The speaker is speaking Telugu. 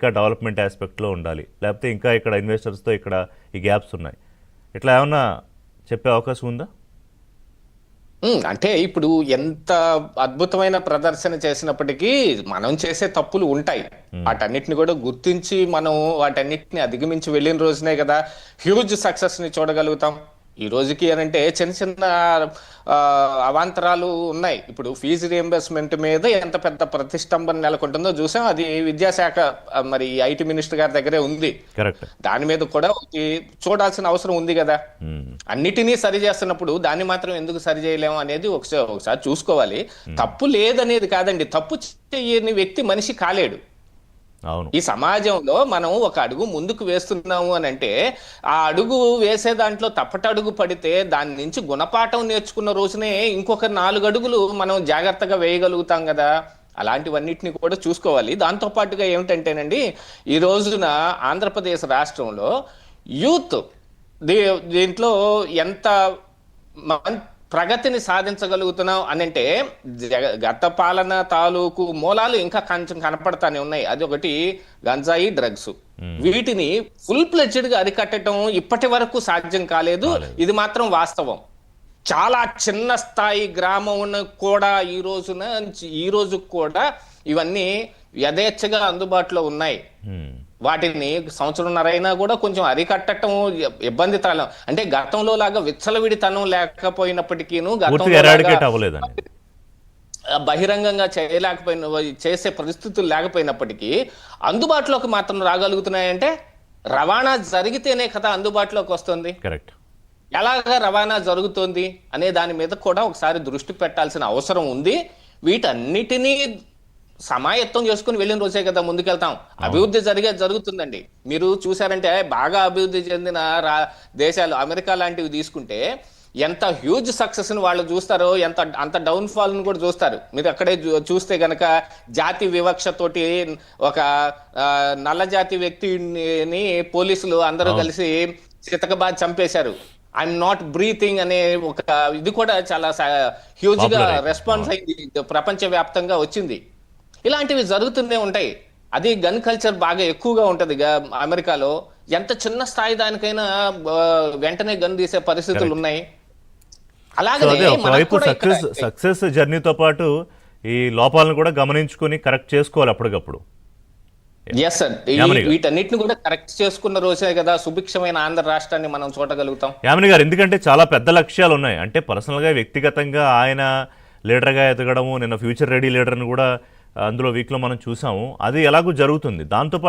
ఇంకా డెవలప్మెంట్ ఆస్పెక్ట్లో ఉండాలి, లేకపోతే ఇంకా ఇక్కడ ఇన్వెస్టర్స్తో ఇక్కడ ఈ గ్యాప్స్ ఉన్నాయి, ఇట్లా ఏమన్నా చెప్పే అవకాశం ఉందా? అంటే ఇప్పుడు ఎంత అద్భుతమైన ప్రదర్శన చేసినప్పటికీ మనం చేసే తప్పులు ఉంటాయి. వాటన్నిటిని కూడా గుర్తించి మనం వాటన్నిటిని అధిగమించి వెళ్ళిన రోజునే కదా హ్యూజ్ సక్సెస్ ని చూడగలుగుతాం. ఈ రోజుకి అంటే చిన్న చిన్న అవాంతరాలు ఉన్నాయి. ఇప్పుడు ఫీజు రియంబర్స్మెంట్ మీద ఎంత పెద్ద ప్రతిష్టంభన నెలకొంటుందో చూసాం. అది విద్యాశాఖ మరి ఐటీ మినిస్టర్ గారి దగ్గరే ఉంది. కరెక్ట్. దాని మీద కూడా చూడాల్సిన అవసరం ఉంది కదా. అన్నిటినీ సరి చేస్తున్నప్పుడు దాన్ని మాత్రం ఎందుకు సరి చేయలేము అనేది ఒకసారి చూసుకోవాలి. తప్పు లేదనేది కాదండి, తప్పు చేయని వ్యక్తి మనిషి కాలేడు. ఈ సమాజంలో మనం ఒక అడుగు ముందుకు వేస్తున్నాము అని అంటే ఆ అడుగు వేసే దాంట్లో తప్పటడుగు పడితే దాని నుంచి గుణపాఠం నేర్చుకున్న రోజునే ఇంకొక 4 అడుగులు మనం జాగ్రత్తగా వేయగలుగుతాం కదా. అలాంటివన్నిటిని కూడా చూసుకోవాలి. దాంతో పాటుగా ఏమిటంటేనండి, ఈ రోజున ఆంధ్రప్రదేశ్ రాష్ట్రంలో యూత్ దీంట్లో ఎంత ప్రగతిని సాధించగలుగుతున్నాం అని అంటే గత పాలన తాలూకు మూలాలు ఇంకా కొంచెం కనపడతానే ఉన్నాయి. అది ఒకటి గంజాయి, డ్రగ్స్. వీటిని ఫుల్ ప్లెడ్జ్డ్ గా అరికట్టడం ఇప్పటి వరకు సాధ్యం కాలేదు. ఇది మాత్రం వాస్తవం. చాలా చిన్న స్థాయి గ్రామం కూడా ఈ రోజు కూడా ఇవన్నీ యథేచ్ఛగా అందుబాటులో ఉన్నాయి. వాటిని సంవత్సరంన్నరైనా కూడా కొంచెం అరికట్టడం ఇబ్బందితనం. అంటే గతంలో లాగా విచ్చలవిడితనం లేకపోయినప్పటికీను బహిరంగంగా చేసే పరిస్థితులు లేకపోయినప్పటికీ అందుబాటులోకి మాత్రం రాగలుగుతున్నాయంటే రవాణా జరిగితేనే కదా అందుబాటులోకి వస్తుంది. కరెక్ట్. ఎలాగా రవాణా జరుగుతుంది అనే దాని మీద కూడా ఒకసారి దృష్టి పెట్టాల్సిన అవసరం ఉంది. వీటన్నిటినీ సమాయత్తం చేసుకుని వెళ్ళిన రోజే కదా ముందుకెళ్తాం. అభివృద్ధి జరుగుతుందండి. మీరు చూసారంటే బాగా అభివృద్ధి చెందిన దేశాలు అమెరికా లాంటివి తీసుకుంటే ఎంత హ్యూజ్ సక్సెస్ ని వాళ్ళు చూస్తారో అంత డౌన్ ఫాల్ ని కూడా చూస్తారు. మీరు అక్కడే చూస్తే గనక జాతి వివక్షతోటి ఒక నల్ల జాతి వ్యక్తిని పోలీసులు అందరూ కలిసి చితకబాద్ చంపేశారు. ఐఎమ్ నాట్ బ్రీతింగ్ అనే ఒక ఇది కూడా చాలా హ్యూజ్ గా రెస్పాన్స్ అయింది, ప్రపంచ వ్యాప్తంగా వచ్చింది. ఇలాంటివి జరుగుతూనే ఉంటాయి. అది గన్ కల్చర్ బాగా ఎక్కువగా ఉంటది అమెరికాలో. ఎంత చిన్న స్థాయి దానికైనా వెంటనే గన్ తీసే పరిస్థితులు ఉన్నాయి. అలాగే సక్సెస్ జర్నీతో పాటు ఈ లోపాలను కూడా గమనించుకొని కరెక్ట్ చేసుకోవాలి అప్పటికప్పుడు. ఎస్ సార్, వీటన్నిటిని కూడా కరెక్ట్ చేసుకున్న రోజే కదా సుభిక్షమైన ఆంధ్ర రాష్ట్రాన్ని మనం చూడగలుగుతాం. యామిని గారు, ఎందుకంటే చాలా పెద్ద లక్ష్యాలు ఉన్నాయి. అంటే పర్సనల్ గా వ్యక్తిగతంగా ఆయన లీడర్గా ఎదగడము, నిన్న ఫ్యూచర్ రెడీ లీడర్ని కూడా అందులో వీక్లో మనం చూసాము. అది ఎలాగూ జరుగుతుంది. దాంతోపాటు